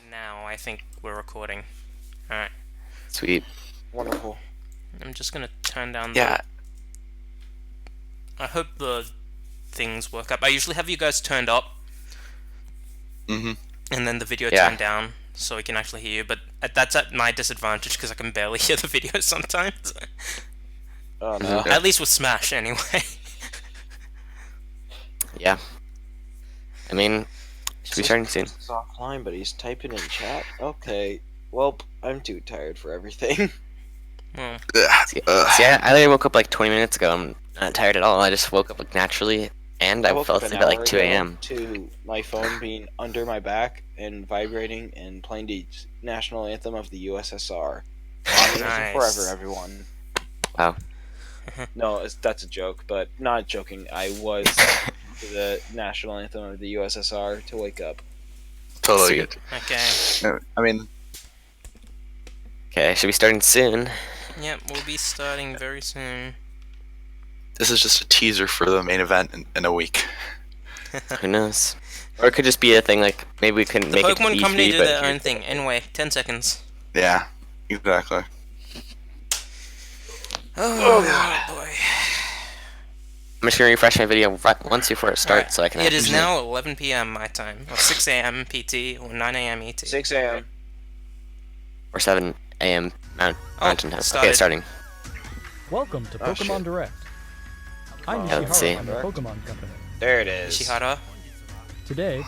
Now I think we're recording. Alright. Sweet. Wonderful. I'm just gonna turn down Yeah. I hope the things work up. I usually have you guys turned up Mm-hmm. and then the video Yeah. turned down so we can actually hear you, but that's at my disadvantage because I can barely hear the video sometimes. Oh no. At least with Smash, anyway. Yeah. I mean, should be starting soon. He's offline, but he's typing in chat. Okay. Well, I'm too tired for everything. Well, See, I literally woke up like 20 minutes ago. I'm not tired at all. I just woke up like naturally, and I woke fell up an asleep at like hour 2 ago a.m. to my phone being under my back and vibrating and playing the national anthem of the USSR. Communism Nice. forever, everyone. Wow. No, that's a joke, but not joking. I was to the national anthem of the USSR to wake up. Totally Sweet. good. okay. I mean, Okay, should be starting soon. Yep, we'll be starting very soon. this is just a teaser for the main event in a week. Who knows? Or it could just be a thing like maybe we couldn't The make it to Pokemon E3, Company do but their own thing. Anyway, 10 seconds. Yeah, exactly. Oh, God. boy. I'm just gonna refresh my video once before it starts, Alright, so I can. It is actually- now 11 p.m. my time, or 6 a.m. PT, or 9 a.m. ET. 6 a.m. Or 7 a.m. Mountain time. started. Okay, starting. Welcome to Oh, Pokemon shit. Direct. I'm Yeah, let's see. Ishihara from the Pokemon Company. There it is. Shihara? Today,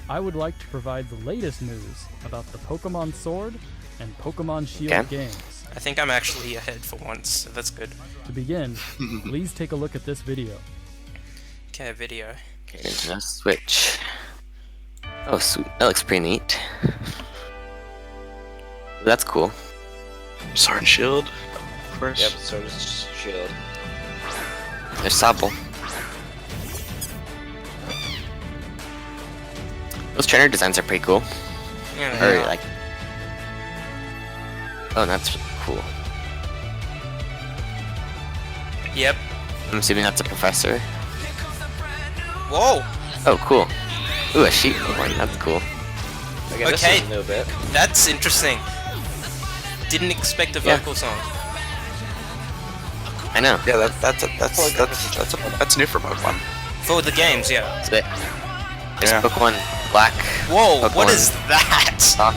I would like to provide the latest news about the Pokemon Sword and Pokemon Shield Okay. games. I think I'm actually ahead for once, so that's good. To begin, please take a look at this video. Okay, video. Okay, now switch. Oh, sweet. That looks pretty neat. That's cool. Sword and Shield, of course. Yep, so does Shield. There's Sobble. Those trainer designs are pretty cool. Yeah, Or they are. like, oh, that's cool. Yep. I'm assuming that's a professor. Whoa! Oh, cool. Ooh, a sheep one. That's cool. I guess Okay. this is a new bit. That's interesting. Didn't expect a Yeah. vocal song. I know. Yeah, that's new for Pokemon. For the games, yeah. It's a bit. There's Yeah. Pokemon Black. Whoa, what Pokemon is that? Stock.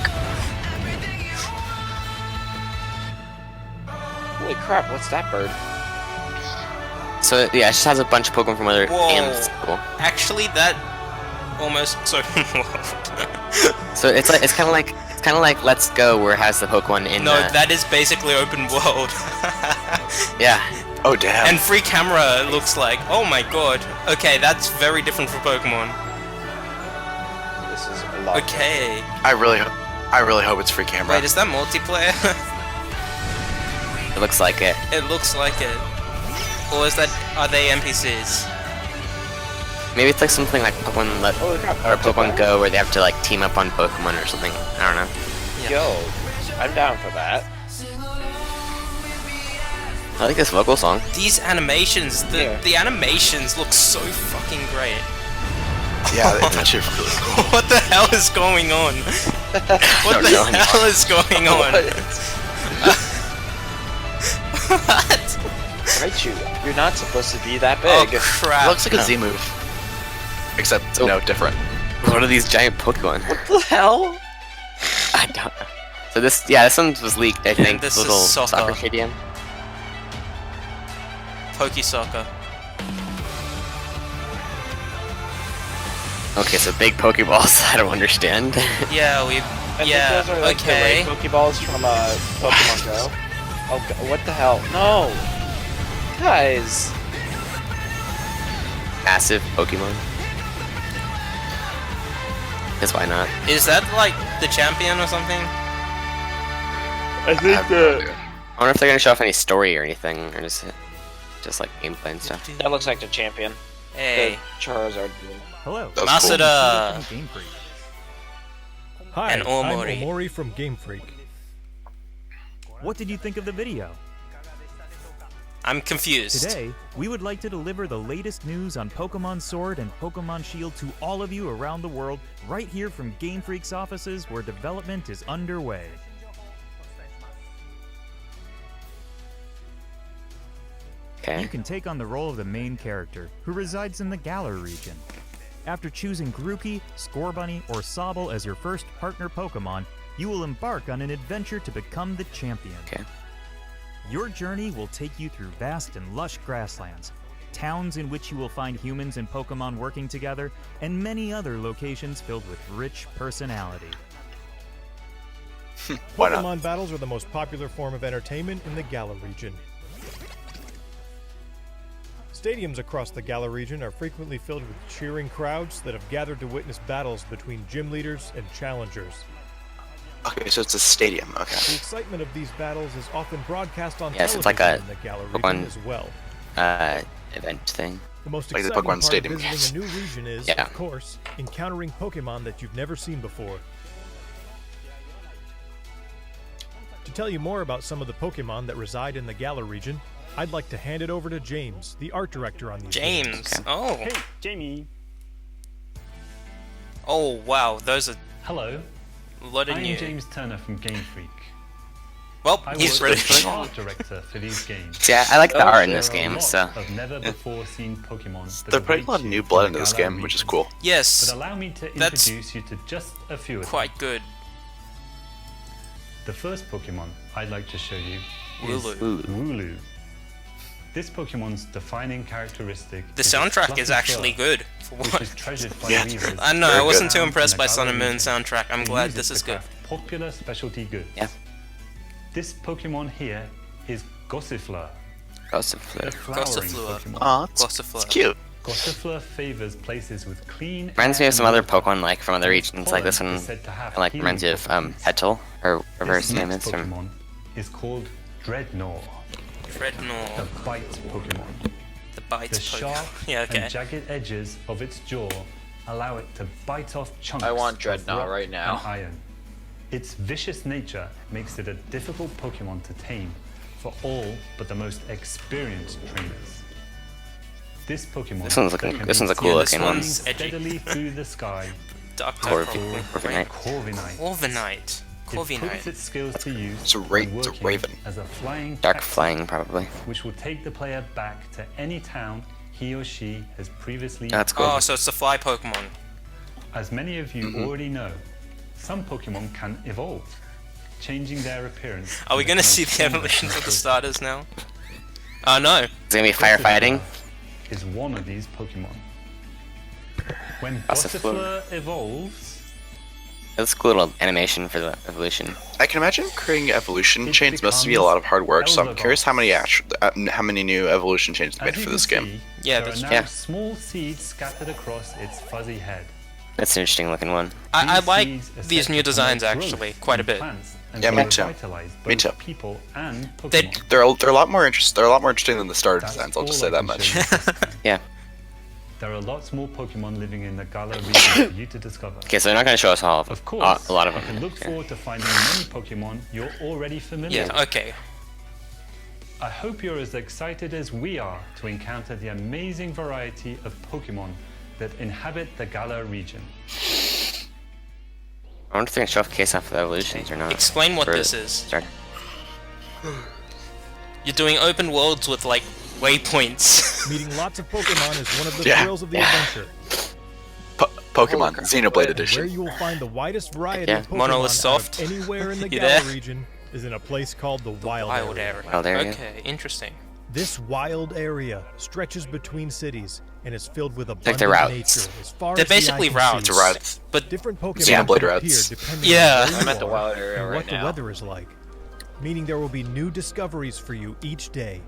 Holy crap, what's that bird? So yeah, it just has a bunch of Pokemon from other Whoa. games. It's cool. Actually, that almost so. So it's kind of like Let's Go, where it has the Pokemon in. No, that is basically open world. Yeah. Oh damn. And free camera, it looks like. Oh my god. Okay, that's very different from Pokemon. This is a lot. Okay. I really hope it's free camera. Wait, is that multiplayer? It looks like it. It looks like it. Or is that, are they NPCs? Maybe it's like something like Pokemon Holy crap, or Pokemon Go, where they have to like team up on Pokemon or something. I don't know. Yo, I'm down for that. I like this vocal song. These animations, the animations look so fucking great. Yeah, it's actually really cool. What the hell is going on? What the know hell is going on? What? Raichu, you're not supposed to be that Oh big. crap. It looks like a Z move, except So- no, different. What are these giant Pokemon? What the hell? I don't know. So this one was leaked, I think. this Little is soccer. stadium. Pokey Soccer. Okay, so big Pokeballs. I don't understand. Yeah, we. I Yeah, think those are like okay. the red Pokeballs from Pokemon Go. Oh, what the hell? No! Guys! Massive Pokemon. Because why not? Is that like the champion or something? I think I wonder if they're gonna show off any story or anything, or just like gameplay and stuff. that looks like the champion. Hey. The Charizard. Hello. That was cool. Masada. From Game Freak. Hi, And Omori. I'm Omori from Game Freak. What did you think of the video? I'm confused. Today, we would like to deliver the latest news on Pokemon Sword and Pokemon Shield to all of you around the world, right here from Game Freak's offices where development is underway. Okay. You can take on the role of the main character, who resides in the Galar region. After choosing Grookey, Scorbunny, or Sobble as your first partner Pokemon, you will embark on an adventure to become the champion. Okay. Your journey will take you through vast and lush grasslands, towns in which you will find humans and Pokemon working together, and many other locations filled with rich personality. Why not? Pokemon battles are the most popular form of entertainment in the Galar region. Stadiums across the Galar region are frequently filled with cheering crowds that have gathered to witness battles between gym leaders and challengers. Okay, so it's a stadium. The Okay. excitement of these battles is often broadcast on Yes, television it's like a in the Galar region Pokemon- as well. Event thing. The most Like the exciting Pokemon part Stadium, of visiting a new region is, Yeah. of course, encountering Pokemon that you've never seen before. To tell you more about some of the Pokemon that reside in the Galar region, I'd like to hand it over to James, the art director on these games. James. Okay. Oh. Hey, Jamie. Oh, wow. Those are Hello. a lot of I'm new. James Turner from Game Freak. Well, I he's work really as the art director for these games. See, I like the art in this There are a game, lot so. of never before seen Pokemon. that They're putting await a lot of you new from blood the into this Galar game, which is region. cool. Yes, But allow me to That's introduce you to just a few of them. quite good. The first Pokemon I'd like to show you is Wooloo. Wooloo. This Pokemon's defining characteristic The is its soundtrack fluffy is actually fur, good. For which what? is treasured by Yeah. weavers. I know, I Very wasn't good. too impressed In by the Sun and Galar Moon region. soundtrack. I'm They glad use it this to is good. craft popular specialty goods. Yeah. This Pokemon here is Gossifleur, Gossifleur. a flowering Gossifleur. Pokemon. Aw, Glossifleur. it's cute. Gossifleur favors places with clean Reminds me air of some and other water. Pokemon, like from other regions, like this Pollen one. is said to have Like healing reminds you of properties. Petal, or whatever This his name next is from. Pokemon is called Dreadnought, the Dreadnought. bite Pokemon. The bites The sharp Pokemon. Yeah, okay. and jagged edges of its jaw allow it to bite off chunks I want of Dreadnought rock right now. and iron. Its vicious nature makes it a difficult Pokemon to tame for all but the most experienced trainers. This Pokemon This one's looking- that can this be one's a cool seen looking one. flying This one's edgy. steadily through the sky. Dark Corvi- probably. Corviknight. Corviknight. Corviknight. It puts Corviknight. its skills to use It's a when it's a working raven. as a flying Dark taxi, Flying, probably. which will take the player back to any town he or she has previously. That's cool. Oh, so it's the fly Pokemon. As many of you Mm-hmm. already know, some Pokemon can evolve, changing their appearance. Are we to gonna become see the stronger evolutions of the and starters now? Oh no. Is it gonna be firefighting? Is one of these Pokemon. When Gossifleur. Gossifleur evolves, That's a cool little animation for the evolution. I can imagine creating evolution It chains must be a becomes lot of hard work. So I'm Elder curious how many how many new evolution chains they as made you for can this game. see, Yeah, there that's- are now yeah. small seeds scattered across its fuzzy head. That's an interesting looking one. I These like seeds are these said new to designs promote actually growth quite a in bit. plants and Yeah, me to too. revitalize Me both too. people and They- Pokemon. They're a lot more They're a lot more interesting than the starter That's designs. I'll just all say I that can much. show you this time. Yeah. There are lots more Pokemon living in the Galar region for you to discover. Okay, so they're not gonna show us all of them. Of course, A lot of you them. can look Okay. forward to finding many Pokemon you're already familiar Yeah, with. okay. I hope you're as excited as we are to encounter the amazing variety of Pokemon that inhabit the Galar region. I wonder if they're gonna show off case off of the evolutions or not. Explain what For this is. Start. You're doing open worlds with like waypoints. Meeting lots of Pokemon is one of the Yeah. thrills of the adventure, Pokemon Xenoblade and Edition. where you will find the widest variety Yeah. of Pokemon Monolith out Soft. of anywhere in the You Galar there? region is in a place called the Wild Wild Area. area. Wild area. Okay, interesting. This wild area stretches between cities and is filled with abundant the routes. nature as far They're as the eye basically can routes. see. It's a route. But Different Pokemon Xenoblade can routes. appear depending Yeah. on where I'm you at the are wild area and right what the now. weather is like, meaning there will be new discoveries for you each day.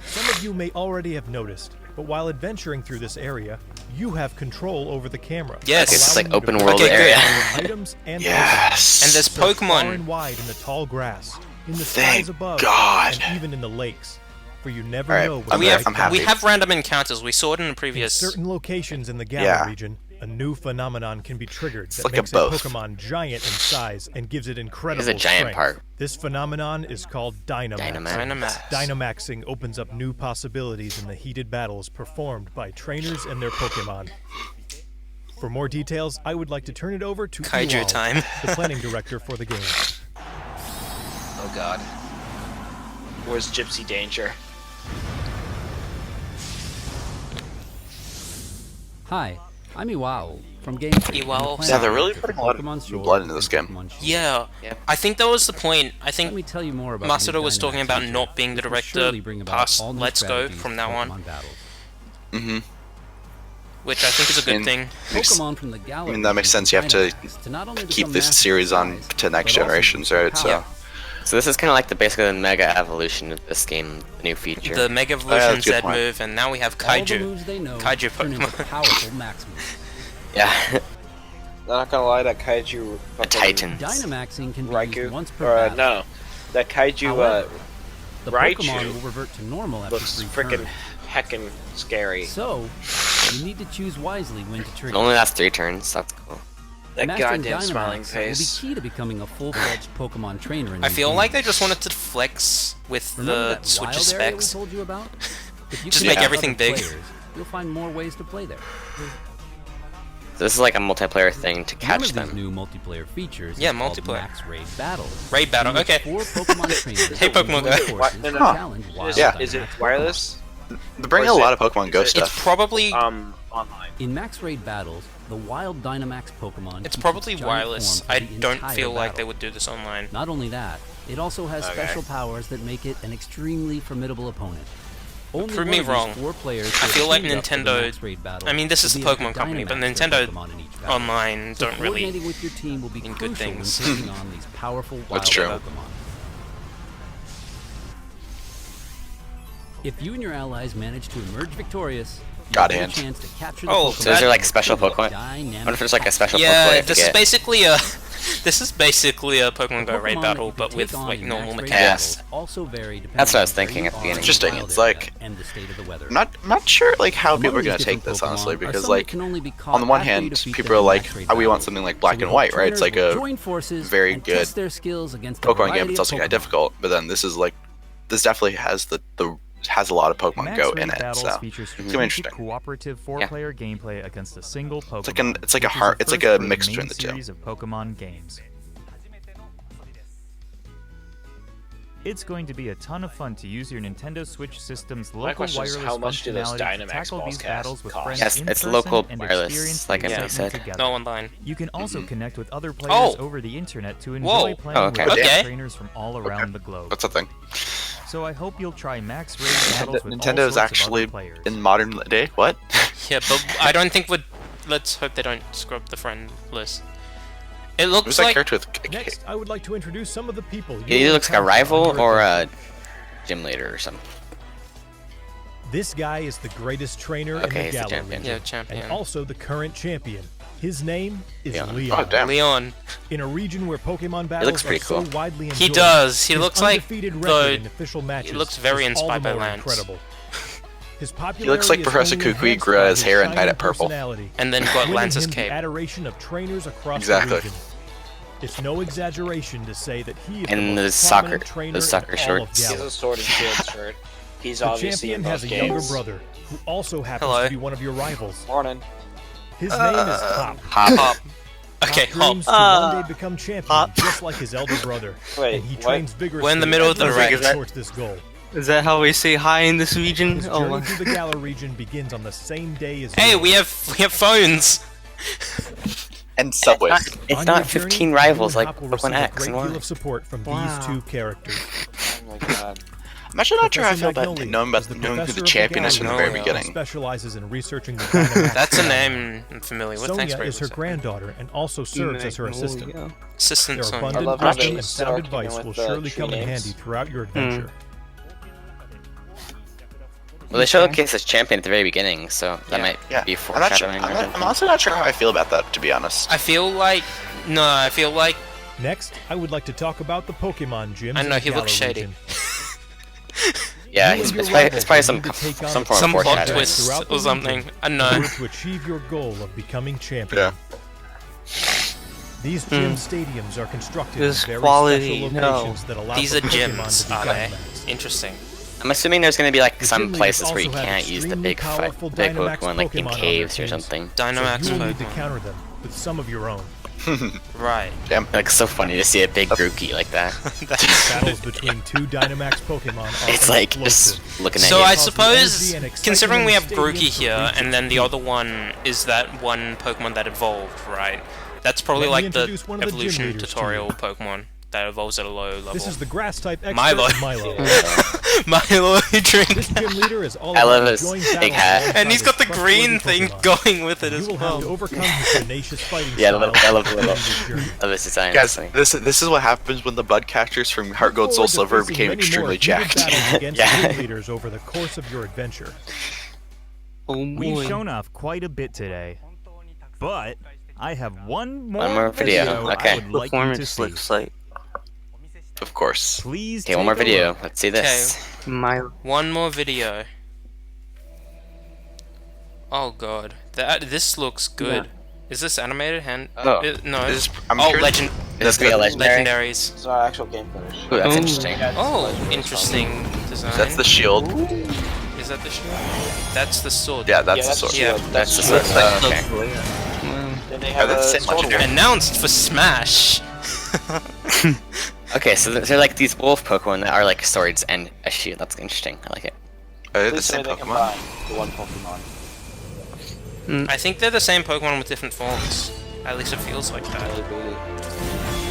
Some of you may already have noticed, but while adventuring through this area, you have control over the camera. Yes. Okay, it's allowing like you to open go world Okay, area. good. items and Yes. and there's Search far Pokemon. and wide in the tall grass, in the Thank skies above, God. and even in the lakes, for you never Alright, know I'm when we you have might I'm happy. we have random encounters. We saw it in the previous. certain locations in the Galar Yeah. region, a new phenomenon can be triggered that like a makes a both. Pokemon giant in size and gives it incredible There's a giant strength. part. This phenomenon is called Dynamax. Dynamax. Dynamaxing opens up new possibilities in the heated battles performed by trainers and their Pokemon. For more details, I would like to turn it over to Kaiju Ewald, time. the planning director for the game. Oh God. Where's Gypsy Danger? Hi, I'm Iwao from Gameplay. Iwao. Yeah, they're really putting a lot of new blood into this game. Yeah, Yep. I think that was the point. I Let think me tell you more about Masato was talking about Dynamax not being the feature, which will director surely bring about past all new Let's Go strategies from for now on, Pokemon battles. Mm-hmm. which I think is a good And- thing. Pokemon from the gallery. I mean, that makes sense. You have to not only keep become this master series on size, to next but also generations, become right? So powerful. So this is kind of like the basically the mega evolution of this game, the new feature. The Mega that's Evolution a good Z point. move, and now we have All the Kaiju. moves they know Kaiju turn into Pokemon. powerful Maximus. Yeah, I'm not gonna lie, that Kaiju. a Titan. Dynamaxing can be Raikou. used once per Or, battle. no. That Kaiju, However, the Raichu Pokemon will revert to normal after looks 3 freaking turns. heckin' scary. So, you need to choose wisely when to It trigger. only lasts 3 turns. That's cool. That Mastering goddamn smiling Dynamax face. will be key to becoming a full-fledged Pokemon trainer in I these feel like they games. just wanted to flex with Remember the that Switch's wild area we specs. told you about? If you Just connect make with everything other big. players, you'll find more ways to play there. So this is like a multiplayer thing to One catch of them. these new multiplayer features Yeah, is called multiplayer. Max Raid Battles. Raid battle, in which okay. 4 Pokemon trainers Hey, will Pokemon join Go. forces No, to no. challenge wild Yeah. Is it Dynamax wireless? They're bringing Or a is lot it- of Pokemon Go is it- It's stuff. probably Online. In Max Raid Battles, the wild Dynamax Pokemon it's keeps probably its giant wireless. form for I the don't entire feel like battle. they would do this online. Not only that, it also has Okay. special powers that make it an extremely formidable opponent. Only Prove one me of wrong. these 4 players I feel like teamed up for the Nintendo- Max Raid battle I mean, this is will the be able to Pokemon company, but Dynamax their Nintendo Pokemon in each battle. Online So don't really. coordinating with your team will be mean good crucial when things. taking on these powerful wild That's true. Pokemon. If you and your allies manage to emerge victorious, you God have a hand. chance to capture the Oh, Pokemon. So is there like That- special with a Pokemon? dynamic What if there's like a special Pokemon you Yeah, have to this is get? basically a this is basically a Pokemon Go The raid Pokemon battle, that but you with take on like in normal Max Raid mechanics. battles also vary depending That's what I was on where thinking you at the are beginning. in Interesting, wild it's area like- and the state of the weather. I'm not sure like how Among people are these gonna take different this Pokemon honestly are because some that like can only be caught on the one after you hand defeat people them are in like Max Raid oh we want battles. something like So black we and hope white right it's like trainers will a join forces very and good test their skills against a Pokemon game variety it's of also kind of Pokemon. difficult but then this is like this definitely has the has a lot of Pokemon Max Go Raid in it Battles so features gonna be strategic interesting. cooperative 4-player gameplay against a single Pokemon. It's like a which is heart- the it's like first a for the mix main between the two. series of Pokemon games. It's going to be a ton of fun to use your Nintendo Switch system's local question is, wireless how much do those functionality to Dynamax tackle balls these battles with cost? friends Yes, in it's person local and wireless, experience like the Emily excitement said. together. No online. You can also Mhm. connect with other players Oh. over the internet to Whoa. enjoy playing Oh, okay. with Okay. trainers from all around the globe. that's a thing. So I hope you'll try Max Raid Battles with all Nintendo is sorts of actually other players. in modern day what Yeah, but I don't think would. Let's hope they don't scrub the friend list. It looks who's that like character with Next, I would like to introduce some of the people. He either looks like a rival or a gym leader or something. This guy is the greatest trainer Okay, in the he's the Galar champion. region, Yeah, champion. and also the current champion. His name is Leon. Leon. oh damn Leon. In a region where Pokemon battles looks pretty are so cool. widely enjoyed, He does. He his looks like undefeated the. record in official matches looks very is all the inspired by more Lance. incredible. His he popularity looks like is Professor only Kukui enhanced grew by out his hair and dyed shining it purple personality, And then got winning Lance's him the cape. adoration of trainers across Exactly. the region. It's no exaggeration to say that he is And the the most soccer- prominent trainer those soccer in all of shorts. He's Galar. a Sword and Shield shirt. He's The obviously champion in has both a younger games. brother who also happens Hello. to be one of your rivals. Morning. His name is Hop. Hop. Okay, Hop Hop. dreams to one day become champion, just like his elder brother. Wait, and he what? trains vigorously We're in the middle of the every day rank. towards this goal. Is that how we say hi in this region? His Oh journey my. through the Galar region begins on the same day as Hey, yours. we have phones. and subways It's On not your journey, 15 you rivals and like Hop will Pokemon receive a X great and deal Y. of support from Wow. these two characters. Oh my god. I'm actually not sure how I Professor feel about Magnolia knowing is the who professor the of champion is Galar from the very Magnolia. He beginning specializes in researching the Dynamax. That's a name I'm familiar with. Thanks Sonia for is her granddaughter and also serves as her assistant. assistant Their son. abundant love how wisdom they and still sound are keeping advice with will the surely tree come in names. handy throughout your adventure. Well, they showcased this champion at the very beginning, so that might yeah be I'm not sure foreshadowing. or something. I'm honestly not sure how I feel about that to be honest I feel like Next, I would like to talk about the Pokemon gyms. I know, in he looks Galar shady. region. Yeah, You it's, and it's your probably, it's probably rivals some need to take on some form Some of plot foreshadowing. twist throughout the or something. region I don't in know. order to achieve your goal of becoming champion. Yeah. These gym stadiums are constructed This in very quality, special no. locations that allow These for are Pokemon gyms, to be are they? Dynamaxed. Interesting. I'm assuming there's gonna be like The some gym leaders places where you also have can't use the extremely big powerful big Dynamax Pokemon, like in Pokemon on caves their or teams. something. Dynamax So you will need to Pokemon. counter them with some of your own. Right. Damn. Like so funny to see a big Grookey like that. Battles between two Dynamax Pokemon are It's like explosive. just looking at So you. I Cause the suppose, energy and considering we have excitement in Grookey stadiums here, to reach and then its the peak. other one is that one Pokemon that evolved, right? That's probably Let me like the introduce one of the gym evolution leaders to tutorial you. Pokemon that evolves at a low level. This is the grass type expert Milo. Milo. Milo drink. This gym leader is all I about love his enjoying big battles hat. alongside And he's got the his green trustworthy thing Pokemon. going with it You as will have to well. overcome his tenacious fighting Yeah, style. I love the to little end this journey. of this design. Guys, Honestly. this is what happens when the bud catchers from Heart Gold Soul Look forward to Silver facing became many more extremely heated jacked. battles against Yeah. gym leaders over the course of your adventure. Oh We've boy. shown off quite a bit today, but I have one more, One more video, okay. I would like you to Performance see. looks like Of course. Please Okay, one more take a video. look. Let's see this. my. One more video. Oh god, this looks good. Is this animated? Oh. No. This is- I'm Oh, curious- legend. This could be a legendary. Legendaries. It's not actual game footage. Ooh, that's Ooh. interesting. Oh, interesting design. That's the shield. Is that the shield? That's the sword. Yeah, that's Yeah, the that's sword. Yeah, That's the shield. sword. Okay. Then they Are have they the a same sword legendary? one. Announced for Smash. Okay, so they're like these wolf Pokemon that are like swords and a shield. That's interesting. I like it. Are they At the least same they Pokemon? combine the one Pokemon. I think they're the same Pokemon with different forms. At least it feels like that. Maybe.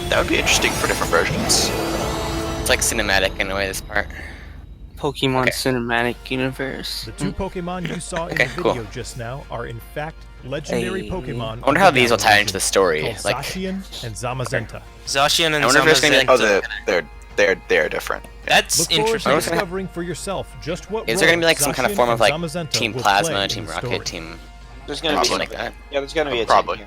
That would be interesting for different versions. It's like cinematic in a way. This part. Pokemon Okay. Cinematic Universe. The two Pokemon you saw in Okay, the cool. video just now are in fact legendary Hey. Pokemon. I wonder how these will tie into the story. Called Like, Zacian and Zamazenta. Zacian and I wonder if there's gonna be, like, Zamazenta. Oh, they're different. That's Look forward interesting. to What's gonna hap- discovering for yourself just what is there gonna be role like some kind of Zacian form of and like Zamazenta Team will play Plasma, in Team the Rocket, story. Team There's gonna be something something like that? Yeah, there's gonna be a Probably. team.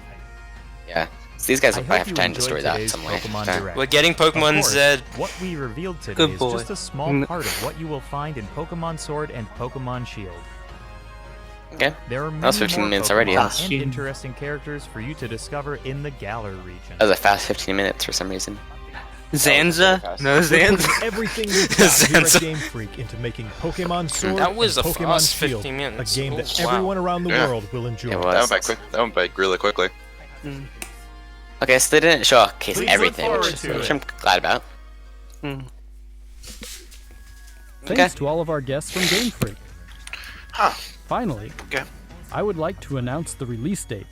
Yeah. So these guys I will probably hope have to you tie into the enjoyed story that today's some way. Pokemon Okay. Direct. We're getting Of Pokemon course, Z. what we revealed today Good is boy. just a small part of what you will find in Pokemon Sword and Pokemon Shield. Okay. There are That was many 15 more minutes already, Pokemon huh? and interesting characters for you to discover in the Galar region. That was a fast 15 minutes for some reason. Zanza? No, We're Zanza. putting everything we've got here Zanza. at Game Freak into making Pokemon Sword That was and a Pokemon fast Shield 15 minutes. a game Oh, that wow. everyone around the Yeah. world will enjoy. It That was. went by quick. That went by really quickly. Okay, so they didn't showcase Please look everything, forward which, to which it. I'm glad about. Thanks to all of our guests from Game Freak. Huh. Finally, Okay. I would like to announce the release date.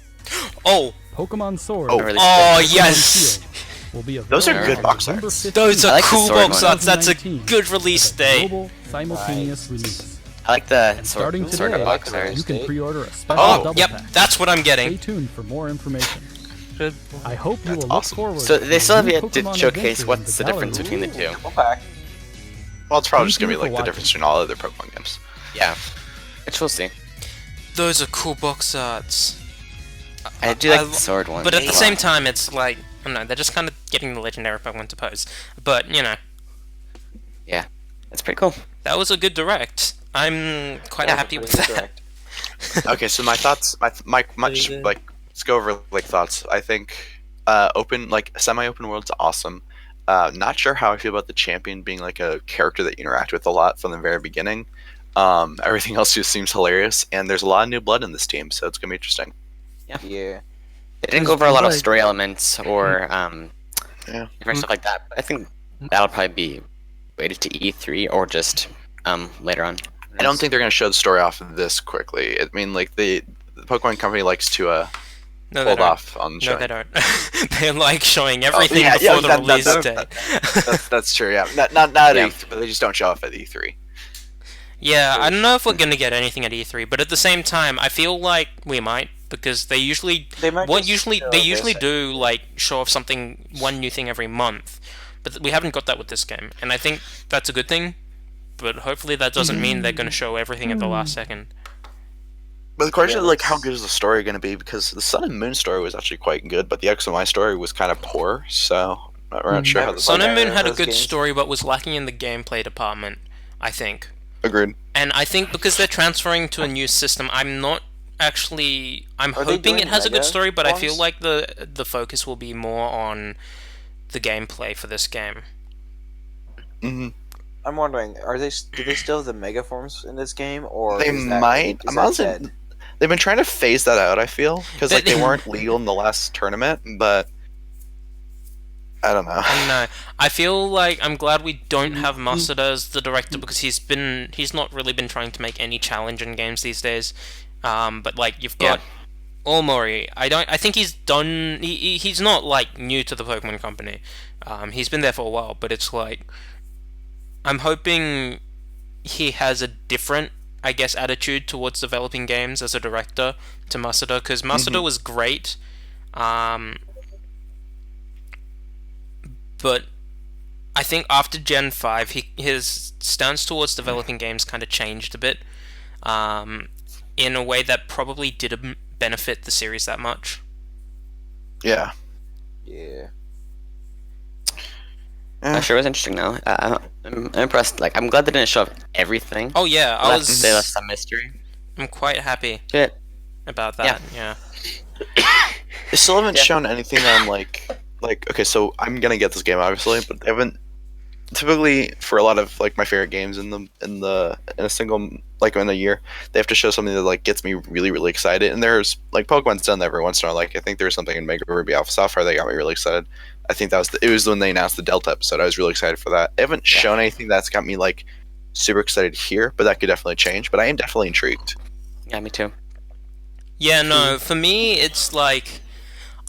Oh, Pokemon Sword Oh. and Really oh quick. Pokemon yes. Shield will be Those are available good on box November arts. 15th Those I are like the cool sword box one. arts. That's a 2019 good release as a day. global simultaneous release. I like the sword, Starting sword today, box I like art. the You can State. pre-order a special Oh, double yep, pack. that's what I'm Stay getting. tuned for more information. Good. I hope you will That's look awesome. forward So to they still have new yet to Pokemon showcase adventures what's in the difference gallery. between the two. Full pack. Well, it's probably Thank just gonna you be like for the difference between all other Pokemon games. Yeah, which we'll see. Those are cool box arts. I do like I- the sword one. But at a the lot. same time, it's like, I don't know, they're just kind of getting the legendary Pokemon to pose. But, you know, yeah, it's pretty cool. that was a good direct. I'm quite happy with Pretty that. correct. Okay, so my thoughts, my just good. like let's go over like thoughts. I think open like semi-open world's awesome. Not sure how I feel about the champion being like a character that you interact with a lot from the very beginning. Everything else just seems hilarious, and there's a lot of new blood in this team, so it's gonna be interesting. Yeah. They didn't go over a lot of story elements or Yeah. different stuff like that. But I think that'll probably be waited to E3 or just later on. I don't think they're gonna show the story off this quickly. I mean, like the Pokemon Company likes to No, they hold don't. off on No, showing. they don't. They're like showing everything yeah, before yeah, the that- release that- day. That's true. Yeah, not at Yeah. E3, but they just don't show off at E3. Yeah, I don't know if we're gonna get anything at E3, but at the same time, I feel like we might because they usually They might what just usually show they this usually at do like show off something one new thing every month, but we haven't got that with this game, and I think that's a good thing. But hopefully that doesn't mean they're gonna show everything at the last second. But the question Yeah, is, like, how that's- good is the story going to be? Because the Sun and Moon story was actually quite good, but the X and Y story was kind of poor, so we're not sure how the Sun and Okay, Moon had a those good games. story, but was lacking in the gameplay department. I think. Agreed. And I think because they're transferring to a new system, I'm Are they hoping doing it has a good mega story, but I feel ones? like the focus will be more on the gameplay for this game. Hmm. I'm wondering, do they still have the mega forms in this game, or They might. is that honestly, dead? they've been trying to phase that out. I feel because like But- they weren't legal in the last tournament, but I don't know. I don't know. I feel like I'm glad we don't have Masuda as the director because he's not really been trying to make any challenging games these days. But like you've got Omori. I think he's done. He's not like new to the Pokemon Company. He's been there for a while, but it's like I'm hoping he has a different, I guess, attitude towards developing games as a director to Masuda because Masuda was great. But I think after Gen 5, his stance towards developing games kind of changed a bit, in a way that probably didn't benefit the series that much. Yeah. Yeah. That sure was interesting though. I'm impressed. Like, I'm glad they didn't show up everything. Oh yeah, They left some mystery. I'm quite happy Good. about that. Yeah. They still haven't shown anything that I'm like okay, so I'm gonna get this game obviously, but they haven't. Typically, for a lot of like my favorite games in a single like in a year, they have to show something that like gets me really really excited. And there's like Pokemon's done that every once in a while. Like I think there was something in Mega Ruby Alpha Sapphire that got me really excited. I think it was when they announced the Delta episode. I was really excited for that. They haven't shown anything that's got me like super excited here, but that could definitely change. But I am definitely intrigued. Yeah, me too. Yeah, no, for me, it's like,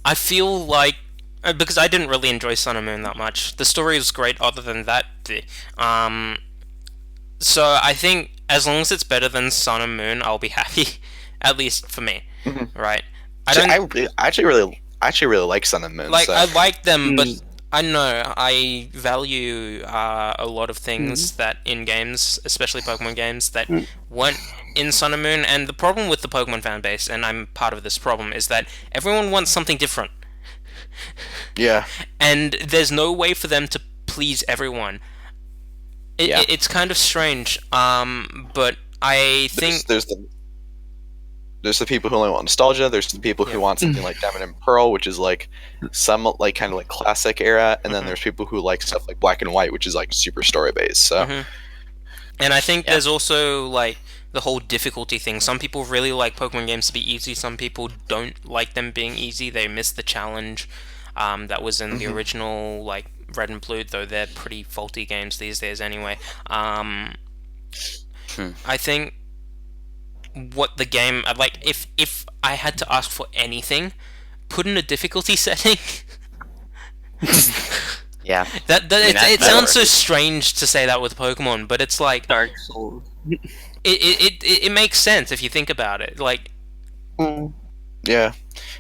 I feel like, because I didn't really enjoy Sun and Moon that much. The story was great other than that. So I think as long as it's better than Sun and Moon, I'll be happy. At least for me, right? I actually really like Sun and Moon. Like, so. I like them, but I don't know, I value a lot of things that in games, especially Pokemon games, that weren't in Sun and Moon. And the problem with the Pokemon fan base, and I'm part of this problem, is that everyone wants something different. Yeah. And there's no way for them to please everyone. It's kind of strange, but I think... There's the people who only want nostalgia. There's the people who want something like Diamond and Pearl, which is like some like kind of like classic era, and then there's people who like stuff like Black and White, which is like super story based. So, and I think there's also like the whole difficulty thing. Some people really like Pokemon games to be easy. Some people don't like them being easy. They miss the challenge that was in the original like Red and Blue, though they're pretty faulty games these days anyway. I think what the game like, if I had to ask for anything, put in a difficulty setting. Yeah. It sounds so strange to say that with Pokemon, but it's like Dark Souls. It makes sense if you think about it. Like, yeah,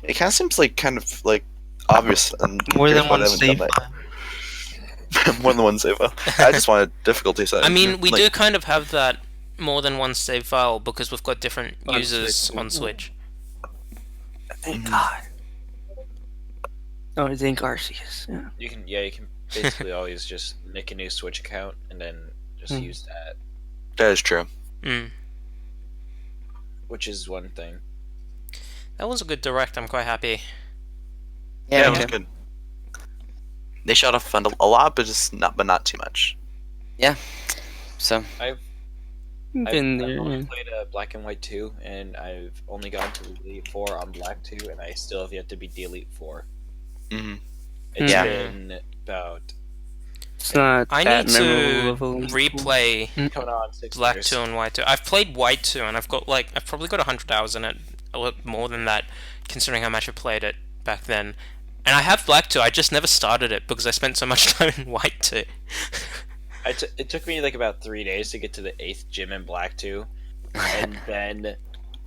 it kind of seems like kind of like obvious and More than one save. More than one save file. I just wanted difficulty setting. I mean, we do kind of have that more than one save file because we've got different users on Switch. Thank God. Oh, thank Arceus. Yeah. You can basically always just make a new Switch account and then just use that. That is true. Which is one thing. That was a good direct. I'm quite happy. Yeah, it was good. They showed off a lot, but not too much. Yeah. So I've only played Black and White 2, and I've only gotten to Elite 4 on Black 2, and I still have yet to beat the Elite 4. It's been about... It's not I that need to memorable. replay Coming on 6 Black years. 2 and White 2. I've played White 2, and I've probably got 100 hours in it. A lot more than that, considering how much I played it back then. And I have Black 2, I just never started it because I spent so much time in White 2. It took me like about 3 days to get to the 8th gym in Black 2, and then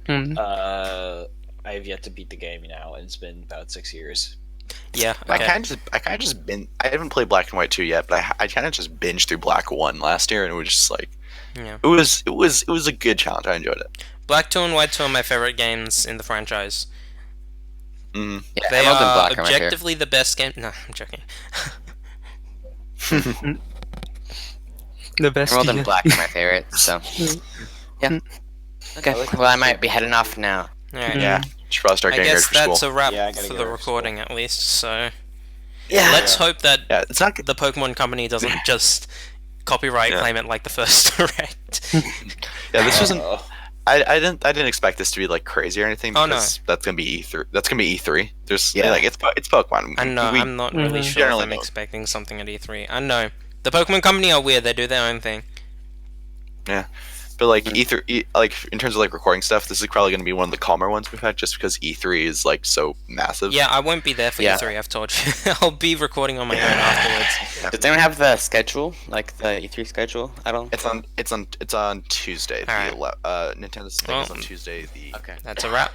I've yet to beat the game now, and it's been about 6 years. Yeah, okay. I haven't played Black and White 2 yet, but I kind of just binged through Black 1 last year, and it was just like, it was a good challenge. I enjoyed it. Black 2 and White 2 are my favorite games in the franchise. yeah, They Emerald and are Black are my favorite. objectively the best game. No, I'm joking. The best. Emerald and black are my favorite. So yeah. Okay. Well, I might be heading off now. Alright. Yeah. Should probably start I getting ready guess for that's school. a wrap Yeah, I gotta for get the ready for school. recording at least. So Yeah. let's hope that It's not. the Pokemon Company doesn't just copyright claim it like the first direct. Yeah, this wasn't. Oh. I didn't expect this to be like crazy or anything Oh, no. because that's gonna be E3. That's gonna be E3. There's Yeah. like it's Pokemon. I know, We- I'm not really sure if generally I'm don't. expecting something at E3. I know. The Pokemon Company are weird, they do their own thing. Yeah, but like E3, like in terms of like recording stuff, this is probably gonna be one of the calmer ones we've had, just because E3 is like so massive. Yeah, I won't be there for Yeah. E3, I've told you. I'll be recording on my own afterwards. Does anyone have the schedule, like the E3 schedule at all? It's on Tuesday. Alright. Nintendo's thing is on Well, Tuesday. Okay. That's a wrap.